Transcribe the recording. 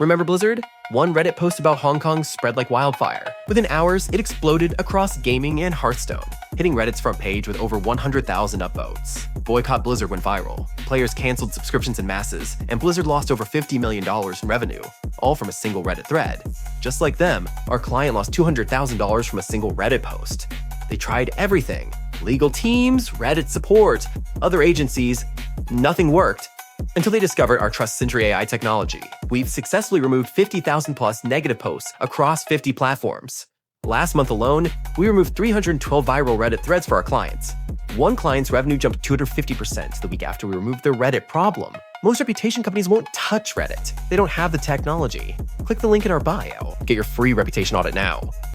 Remember Blizzard? One Reddit post about Hong Kong spread like wildfire. Within hours, it exploded across gaming and Hearthstone, hitting Reddit's front page with over 100,000 upvotes. Boycott Blizzard went viral. Players canceled subscriptions in masses, and Blizzard lost over $50 million in revenue, all from a single Reddit thread. Just like them, our client lost $200,000 from a single Reddit post. They tried everything. Legal teams, Reddit support, other agencies. Nothing worked. Until they discovered our Trust Sentry AI technology. We've successfully removed 50,000 plus negative posts across 50 platforms. Last month alone, we removed 312 viral Reddit threads for our clients. One client's revenue jumped 250% the week after we removed their Reddit problem. Most reputation companies won't touch Reddit. They don't have the technology. Click the link in our bio. Get your free reputation audit now.